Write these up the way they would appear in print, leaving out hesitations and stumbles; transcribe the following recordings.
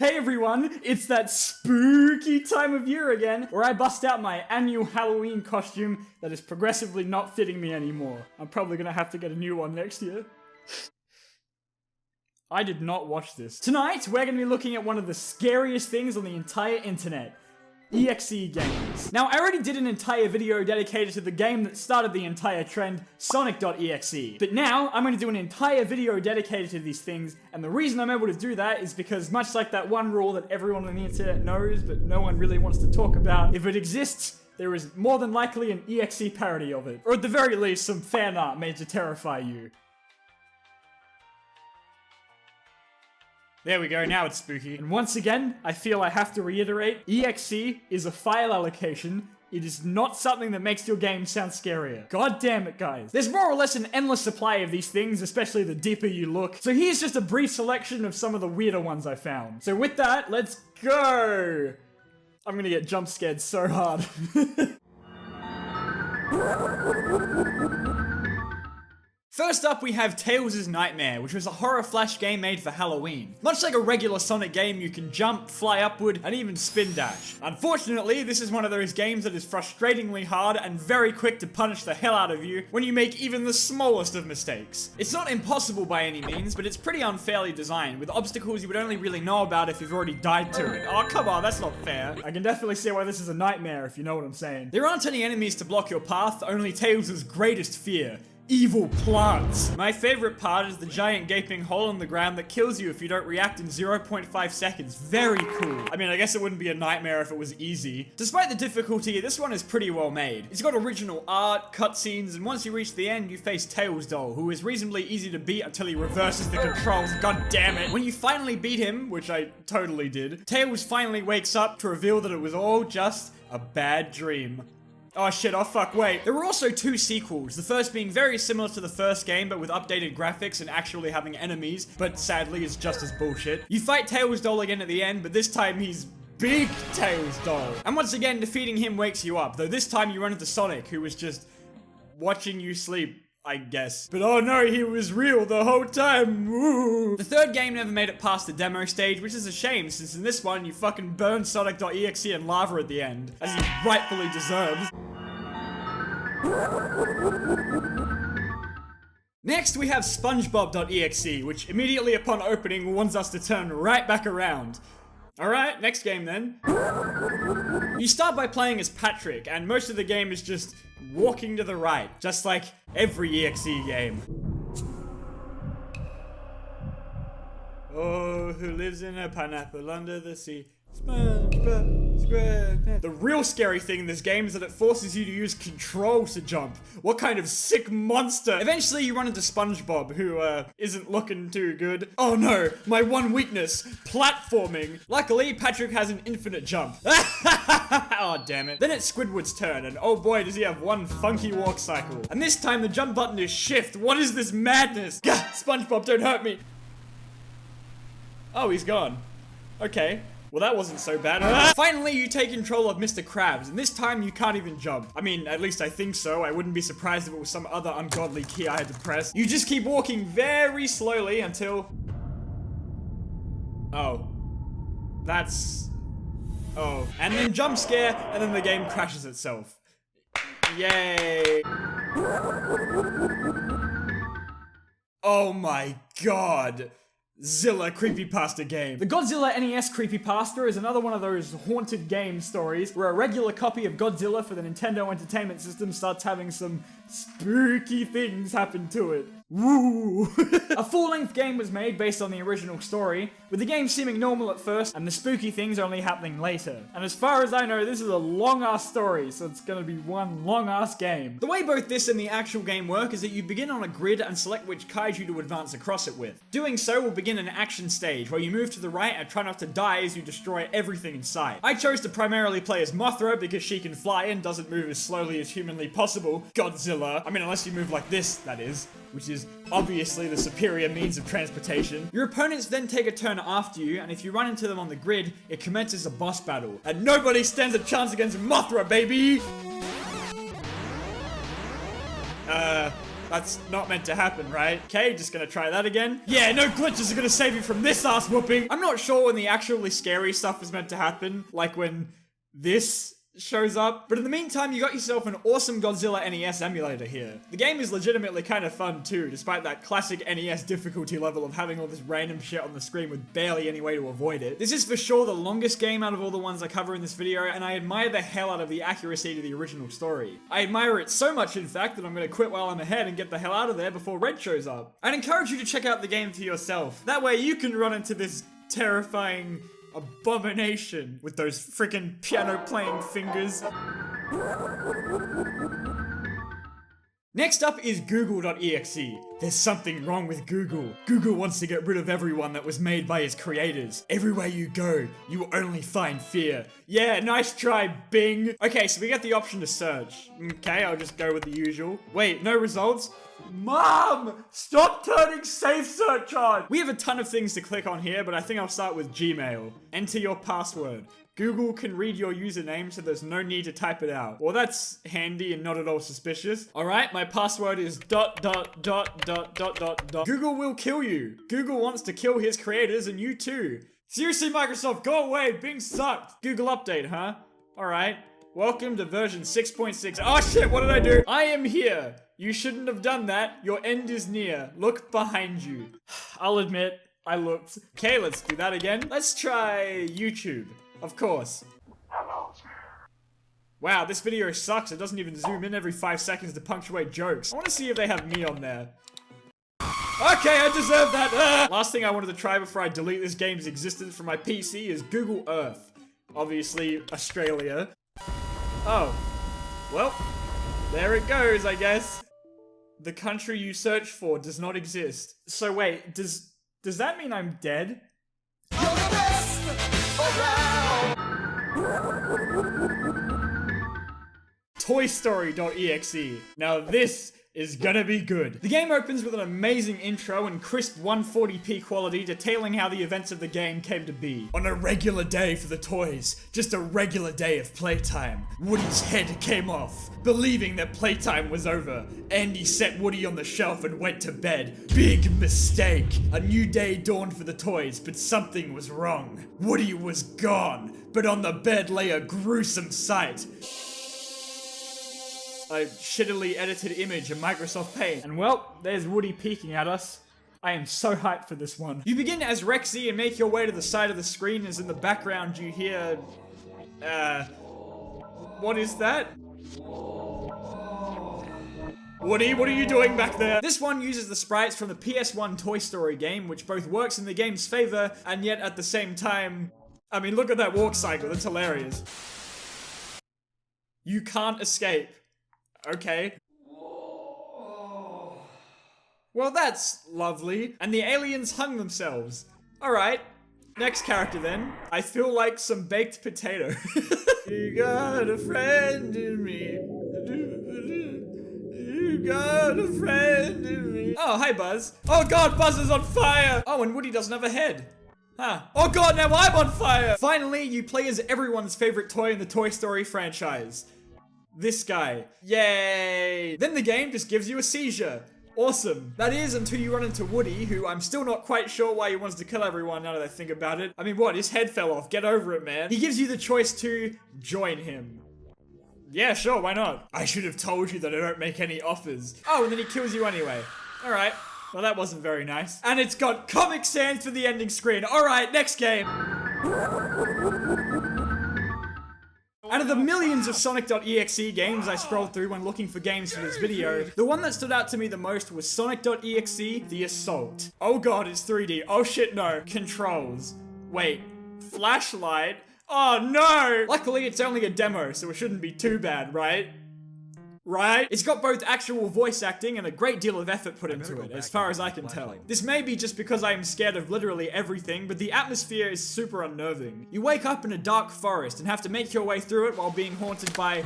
Hey everyone, it's that spooky time of year again, where I bust out my annual Halloween costume that is progressively not fitting me anymore. I'm probably gonna have to get a new one next year. I did not watch this. Tonight, we're gonna be looking at one of the scariest things on the entire internet. EXE games. Now, I already did an entire video dedicated to the game that started the entire trend, Sonic.exe. But now, I'm going to do an entire video dedicated to these things, and the reason I'm able to do that is because, much like that one rule that everyone on the internet knows, but no one really wants to talk about, if it exists, there is more than likely an EXE parody of it. Or at the very least, some fan art made to terrify you. There we go, now it's spooky. And once again, I feel I have to reiterate, EXE is a file allocation. It is not something that makes your game sound scarier. God damn it, guys. There's more or less an endless supply of these things, especially the deeper you look. So here's just a brief selection of some of the weirder ones I found. So with that, let's go! I'm gonna get jump scared so hard. First up, we have Tails' Nightmare, which was a horror flash game made for Halloween. Much like a regular Sonic game, you can jump, fly upward, and even spin dash. Unfortunately, this is one of those games that is frustratingly hard and very quick to punish the hell out of you when you make even the smallest of mistakes. It's not impossible by any means, but it's pretty unfairly designed, with obstacles you would only really know about if you've already died to it. Oh, come on, that's not fair. I can definitely see why this is a nightmare, if you know what I'm saying. There aren't any enemies to block your path, only Tails' greatest fear. Evil plants. My favorite part is the giant gaping hole in the ground that kills you if you don't react in 0.5 seconds. Very cool. I mean, I guess it wouldn't be a nightmare if it was easy. Despite the difficulty, this one is pretty well made. It's got original art, cutscenes, and once you reach the end, you face Tails Doll, who is reasonably easy to beat until he reverses the controls. God damn it. When you finally beat him, which I totally did, Tails finally wakes up to reveal that it was all just a bad dream. Oh shit, oh fuck, wait. There were also two sequels, the first being very similar to the first game, but with updated graphics and actually having enemies, but sadly is just as bullshit. You fight Tails Doll again at the end, but this time he's big Tails Doll. And once again, defeating him wakes you up, though this time you run into Sonic, who was just watching you sleep, I guess. But oh no, he was real the whole time. Ooh. The third game never made it past the demo stage, which is a shame, since in this one, you fucking burn Sonic.exe in lava at the end, as he rightfully deserves. Next, we have SpongeBobexe, which immediately upon opening warns us to turn right back around. Alright, next game then. You start by playing as Patrick, and most of the game is just walking to the right, just like every EXE game. Oh, who lives in a pineapple under the sea? SpongeBob SquarePants. The real scary thing in this game is that it forces you to use controls to jump. What kind of sick monster? Eventually you run into SpongeBob, who isn't looking too good. Oh no, my one weakness, platforming. Luckily, Patrick has an infinite jump. Oh damn it. Then it's Squidward's turn, and oh boy does he have one funky walk cycle. And this time the jump button is shift. What is this madness? Gah, SpongeBob, don't hurt me. Oh, he's gone. Okay. Well, that wasn't so bad. Finally, you take control of Mr. Krabs, and this time you can't even jump. I mean, at least I think so. I wouldn't be surprised if it was some other ungodly key I had to press. You just keep walking very slowly until... Oh. That's... Oh. And then jump scare, and then the game crashes itself. Yay. Oh my god. Zilla creepypasta game. The Godzilla NES creepypasta is another one of those haunted game stories where a regular copy of Godzilla for the Nintendo Entertainment System starts having some spooky things happen to it. Woo! A full-length game was made based on the original story, with the game seeming normal at first and the spooky things only happening later. And as far as I know, this is a long-ass story, so it's gonna be one long-ass game. The way both this and the actual game work is that you begin on a grid and select which kaiju to advance across it with. Doing so will begin an action stage, where you move to the right and try not to die as you destroy everything in sight. I chose to primarily play as Mothra because she can fly and doesn't move as slowly as humanly possible. Godzilla. I mean, unless you move like this, that is. Which is obviously the superior means of transportation. Your opponents then take a turn after you, and if you run into them on the grid, it commences a boss battle. And nobody stands a chance against Mothra, baby! That's not meant to happen, right? Okay, just gonna try that again. Yeah, no glitches are gonna save you from this ass whooping. I'm not sure when the actually scary stuff is meant to happen, like when this shows up. But in the meantime, you got yourself an awesome Godzilla NES emulator here. The game is legitimately kind of fun too, despite that classic NES difficulty level of having all this random shit on the screen with barely any way to avoid it. This is for sure the longest game out of all the ones I cover in this video, and I admire the hell out of the accuracy to the original story. I admire it so much, in fact, that I'm gonna quit while I'm ahead and get the hell out of there before Red shows up. I'd encourage you to check out the game for yourself. That way you can run into this terrifying abomination with those freaking piano-playing fingers. Next up is Google.exe. There's something wrong with Google. Google wants to get rid of everyone that was made by its creators. Everywhere you go, you will only find fear. Yeah, nice try, Bing. Okay, so we get the option to search. Okay, I'll just go with the usual. Wait, no results? Mom! Stop turning safe search on! We have a ton of things to click on here, but I think I'll start with Gmail. Enter your password. Google can read your username, so there's no need to type it out. Well, that's handy and not at all suspicious. Alright, my password is ... Google will kill you. Google wants to kill his creators and you too. Seriously, Microsoft, go away! Bing sucked! Google update, huh? Alright. Welcome to version 6.6. Oh shit, what did I do? I am here. You shouldn't have done that. Your end is near. Look behind you. I'll admit, I looked. Okay, let's do that again. Let's try YouTube. Of course. Wow, this video sucks. It doesn't even zoom in every 5 seconds to punctuate jokes. I want to see if they have me on there. Okay, I deserve that. Last thing I wanted to try before I delete this game's existence from my PC is Google Earth. Obviously, Australia. Oh. Well, there it goes, I guess. The country you search for does not exist. So wait, does that mean I'm dead? Toy Story Dont Exe. Now this is gonna be good. The game opens with an amazing intro and crisp 140p quality detailing how the events of the game came to be. On a regular day for the toys, just a regular day of playtime, Woody's head came off. Believing that playtime was over, Andy set Woody on the shelf and went to bed. Big mistake. A new day dawned for the toys, but something was wrong. Woody was gone, but on the bed lay a gruesome sight. A shittily edited image in Microsoft Paint. And well, there's Woody peeking at us. I am so hyped for this one. You begin as Rexy and make your way to the side of the screen as in the background you hear... what is that? Woody, what are you doing back there? This one uses the sprites from the PS1 Toy Story game, which both works in the game's favor, and yet at the same time... I mean, look at that walk cycle, that's hilarious. You can't escape. Okay. Well, that's lovely. And the aliens hung themselves. Alright. Next character then. I feel like some baked potato. You got a friend in me. You got a friend in me. Oh, hi Buzz. Oh god, Buzz is on fire! Oh, and Woody doesn't have a head. Huh. Oh god, now I'm on fire! Finally, you play as everyone's favorite toy in the Toy Story franchise. This guy. Yay! Then the game just gives you a seizure. Awesome. That is until you run into Woody, who I'm still not quite sure why he wants to kill everyone now that I think about it. I mean, what? His head fell off. Get over it, man. He gives you the choice to join him. Yeah, sure, why not? I should have told you that I don't make any offers. Oh, and then he kills you anyway. Alright. Well, that wasn't very nice. And it's got Comic Sans for the ending screen. Alright, next game. Out of the millions of Sonic.exe games I scrolled through when looking for games for this video, the one that stood out to me the most was Sonic.exe The Assault. Oh god, it's 3D. Oh shit, no. Controls. Wait. Flashlight? Oh no! Luckily, it's only a demo, so it shouldn't be too bad, right? Right? It's got both actual voice acting and a great deal of effort put into it, as far as I can tell. This may be just because I am scared of literally everything, but the atmosphere is super unnerving. You wake up in a dark forest and have to make your way through it while being haunted by...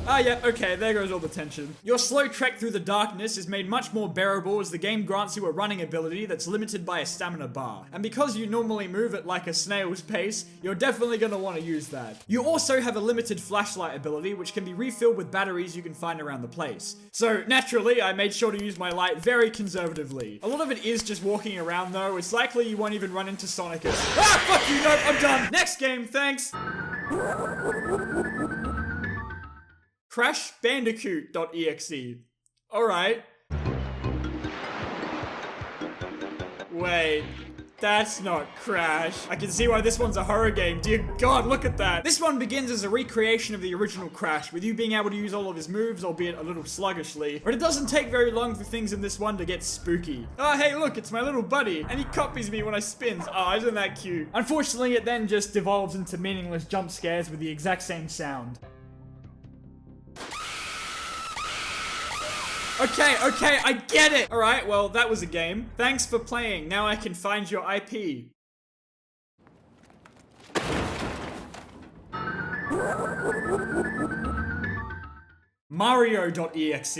Ah, yeah, okay, there goes all the tension. Your slow trek through the darkness is made much more bearable as the game grants you a running ability that's limited by a stamina bar. And because you normally move at like a snail's pace, you're definitely gonna want to use that. You also have a limited flashlight ability which can be refilled with batteries you can find around the place. So, naturally, I made sure to use my light very conservatively. A lot of it is just walking around though, it's likely you won't even run into Sonic. Ah, fuck you, nope, I'm done! Next game, thanks! Crash Bandicoot.exe. Alright. Wait. That's not Crash. I can see why this one's a horror game. Dear God, look at that. This one begins as a recreation of the original Crash, with you being able to use all of his moves, albeit a little sluggishly. But it doesn't take very long for things in this one to get spooky. Oh, hey, look, it's my little buddy. And he copies me when I spins. Oh, isn't that cute? Unfortunately, it then just devolves into meaningless jump scares with the exact same sound. Okay, I get it! Alright, well, that was a game. Thanks for playing. Now I can find your IP. Mario.exe.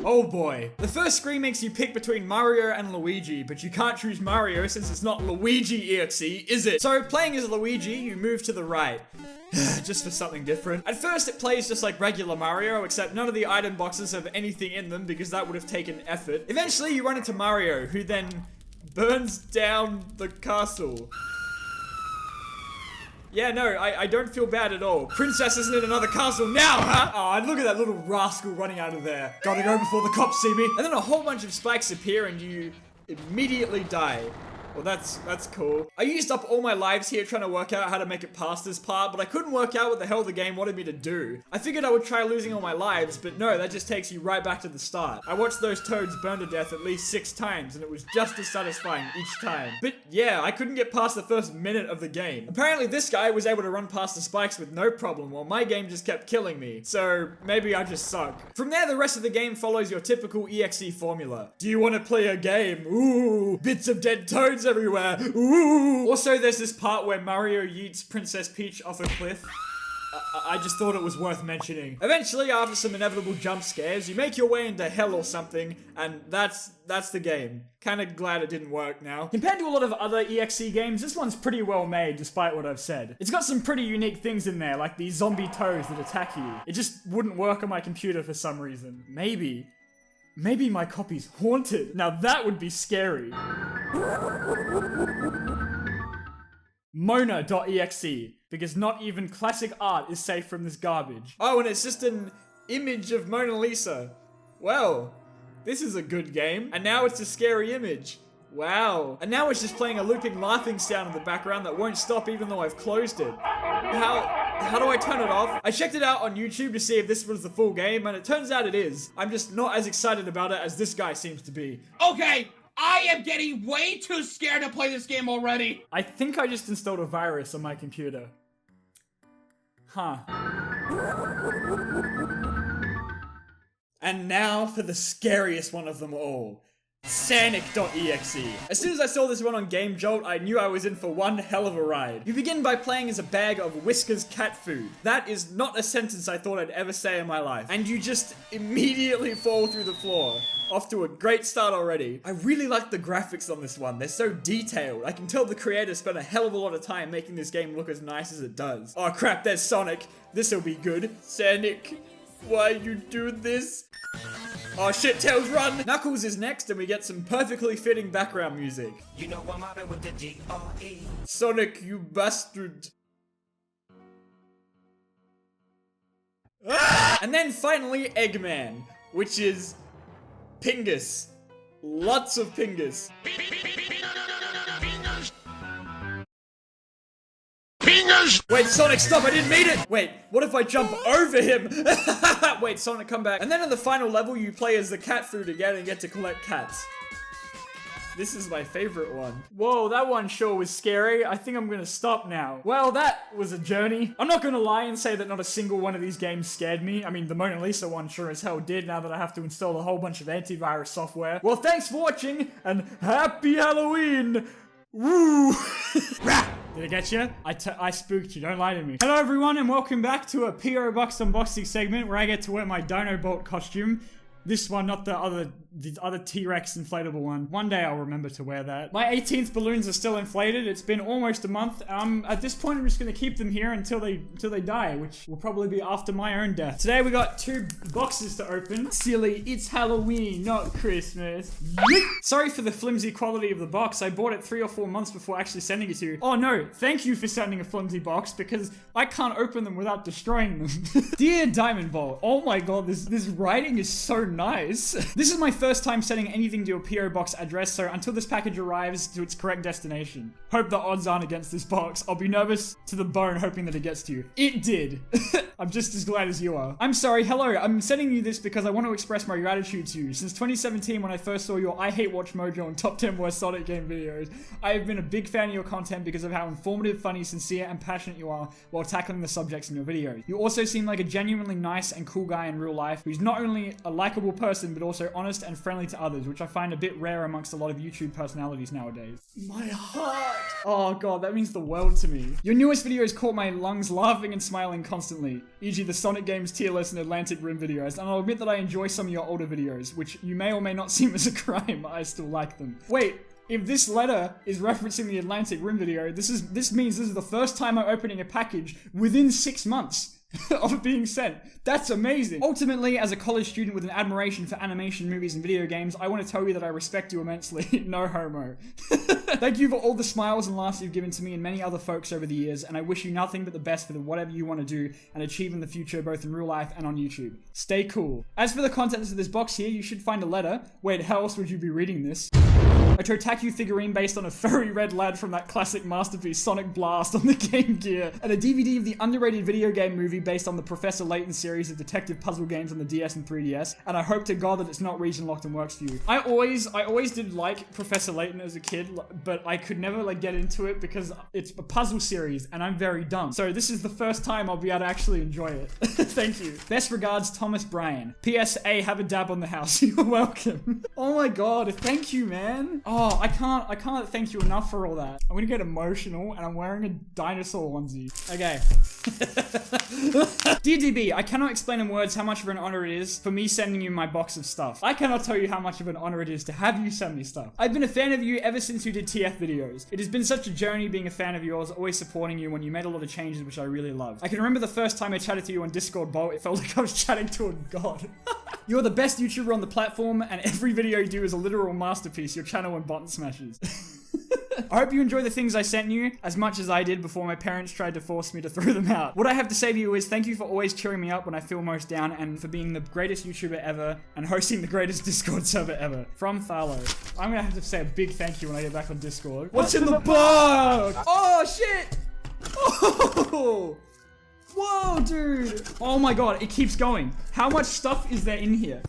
Oh boy. The first screen makes you pick between Mario and Luigi, but you can't choose Mario since it's not Luigi.exe, is it? So, playing as Luigi, you move to the right. Just for something different. At first it plays just like regular Mario, except none of the item boxes have anything in them because that would have taken effort. Eventually you run into Mario, who then burns down the castle. Yeah, no, I don't feel bad at all. Princess isn't in another castle now, huh? Oh, look at that little rascal running out of there. Gotta go before the cops see me. And then a whole bunch of spikes appear and you immediately die. Well, that's cool. I used up all my lives here trying to work out how to make it past this part, but I couldn't work out what the hell the game wanted me to do. I figured I would try losing all my lives, but no, that just takes you right back to the start. I watched those toads burn to death at least 6 times, and it was just as satisfying each time. But yeah, I couldn't get past the first minute of the game. Apparently this guy was able to run past the spikes with no problem, while my game just kept killing me. So maybe I just suck. From there, the rest of the game follows your typical EXE formula. Do you want to play a game? Ooh, bits of dead toads everywhere. Ooh. Also, there's this part where Mario yeets Princess Peach off a cliff. I just thought it was worth mentioning. Eventually, after some inevitable jump scares, you make your way into hell or something, and that's the game. Kinda glad it didn't work now. Compared to a lot of other EXE games, this one's pretty well made, despite what I've said. It's got some pretty unique things in there, like these zombie toads that attack you. It just wouldn't work on my computer for some reason. Maybe my copy's haunted. Now that would be scary. Mona.exe, because not even classic art is safe from this garbage. Oh, and it's just an image of Mona Lisa. Well, this is a good game. And now it's a scary image. Wow. And now it's just playing a looping laughing sound in the background that won't stop even though I've closed it. How do I turn it off? I checked it out on YouTube to see if this was the full game, and it turns out it is. I'm just not as excited about it as this guy seems to be. Okay, I am getting way too scared to play this game already. I think I just installed a virus on my computer. Huh. And now for the scariest one of them all. Sonic.exe. As soon as I saw this one on Game Jolt, I knew I was in for one hell of a ride. You begin by playing as a bag of Whisker's cat food. That is not a sentence I thought I'd ever say in my life. And you just immediately fall through the floor. Off to a great start already. I really like the graphics on this one. They're so detailed. I can tell the creator spent a hell of a lot of time making this game look as nice as it does. Oh crap, there's Sonic. This'll be good. Sonic, why you do this? Oh shit, Tails, run! Knuckles is next and we get some perfectly fitting background music. You know I'm mobbing with the D-R-E. Sonic, you bastard. Ah! And then finally Eggman, which is Pingus. Lots of Pingus. Wait, Sonic, stop, I didn't mean it! Wait, what if I jump over him? Wait, Sonic, come back. And then in the final level, you play as the cat food again and get to collect cats. This is my favorite one. Whoa, that one sure was scary. I think I'm gonna stop now. Well, that was a journey. I'm not gonna lie and say that not a single one of these games scared me. I mean, the Mona Lisa one sure as hell did now that I have to install a whole bunch of antivirus software. Well, thanks for watching, and happy Halloween! Woo! Did I get you? I spooked you, don't lie to me. Hello everyone and welcome back to a P.O. Box unboxing segment where I get to wear my Diamondbolt costume. This one, not the other T-Rex inflatable one. One day I'll remember to wear that. My 18th balloons are still inflated. It's been almost a month. At this point I'm just gonna keep them here until they die, which will probably be after my own death. Today we got 2 boxes to open. Silly, it's Halloween, not Christmas. Sorry for the flimsy quality of the box. I bought it 3 or 4 months before actually sending it to you. Oh no, thank you for sending a flimsy box because I can't open them without destroying them. Dear Diamondbolt, oh my god, this writing is so nice. This is my first time sending anything to a P.O. box address, so until this package arrives to its correct destination, hope the odds aren't against this box. I'll be nervous to the bone hoping that it gets to you. It did. I'm just as glad as you are. I'm sorry, hello, I'm sending you this because I want to express my gratitude to you. Since 2017 when I first saw your I Hate Watch Mojo and Top 10 Worst Sonic Game videos, I have been a big fan of your content because of how informative, funny, sincere, and passionate you are while tackling the subjects in your videos. You also seem like a genuinely nice and cool guy in real life who's not only a likable person but also honest and friendly to others, which I find a bit rare amongst a lot of YouTube personalities nowadays. My heart! Oh god, that means the world to me. Your newest videos caught my lungs laughing and smiling constantly, e.g. the Sonic Games tier list and Atlantic Rim videos, and I'll admit that I enjoy some of your older videos, which you may or may not seem as a crime, I still like them. Wait, if this letter is referencing the Atlantic Rim video, this means this is the first time I'm opening a package within 6 months of it being sent. That's amazing. Ultimately, as a college student with an admiration for animation, movies, and video games, I want to tell you that I respect you immensely. No homo. Thank you for all the smiles and laughs you've given to me and many other folks over the years, and I wish you nothing but the best for whatever you want to do and achieve in the future, both in real life and on YouTube. Stay cool. As for the contents of this box here, you should find a letter. Wait, how else would you be reading this? A Totaku figurine based on a furry red lad from that classic masterpiece Sonic Blast on the Game Gear, and a DVD of the underrated video game movie based on the Professor Layton series of detective puzzle games on the DS and 3DS, and I hope to God that it's not region locked and works for you. I always did like Professor Layton as a kid, but I could never like get into it because it's a puzzle series and I'm very dumb. So this is the first time I'll be able to actually enjoy it. Thank you. Best regards, Thomas Bryan. PSA, have a dab on the house. You're welcome. Oh my god, thank you, man. Oh, I can't thank you enough for all that. I'm gonna get emotional and I'm wearing a dinosaur onesie. Okay. Dear DB, I cannot explain in words how much of an honor it is for me sending you my box of stuff. I cannot tell you how much of an honor it is to have you send me stuff. I've been a fan of you ever since you did TF videos. It has been such a journey being a fan of yours, always supporting you when you made a lot of changes which I really love. I can remember the first time I chatted to you on Discord, Bolt, it felt like I was chatting to a god. You're the best YouTuber on the platform and every video you do is a literal masterpiece, your channel and button smashes. I hope you enjoy the things I sent you as much as I did before my parents tried to force me to throw them out. What I have to say to you is thank you for always cheering me up when I feel most down and for being the greatest YouTuber ever and hosting the greatest Discord server ever. From Tharlo. I'm gonna have to say a big thank you when I get back on Discord. What's in the box? Oh shit! Oh! Whoa, dude! Oh my god, it keeps going. How much stuff is there in here?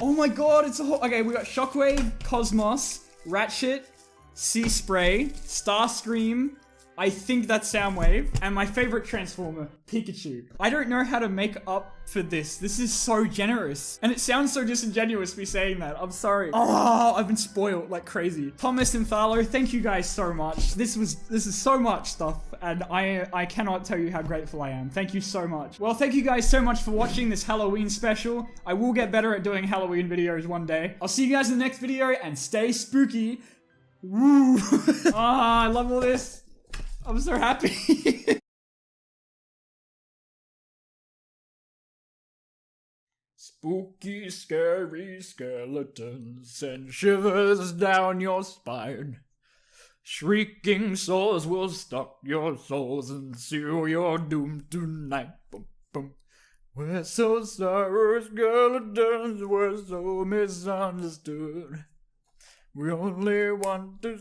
Oh my god, it's a whole... Okay, we got Shockwave, Cosmos, Ratchet, Sea Spray, Starscream, I think that's Soundwave, and my favorite Transformer, Pikachu. I don't know how to make up for this. This is so generous. And it sounds so disingenuous me saying that. I'm sorry. Oh, I've been spoiled like crazy. Thomas and Tharlo, thank you guys so much. This is so much stuff, and I cannot tell you how grateful I am. Thank you so much. Well, thank you guys so much for watching this Halloween special. I will get better at doing Halloween videos one day. I'll see you guys in the next video, and stay spooky. Woo! Ah, I love all this. I'm so happy. Spooky, scary skeletons send shivers down your spine. Shrieking souls will stalk your souls and seal your doom tonight. Boom, boom. We're so sorry, skeletons, we're so misunderstood. We only want to...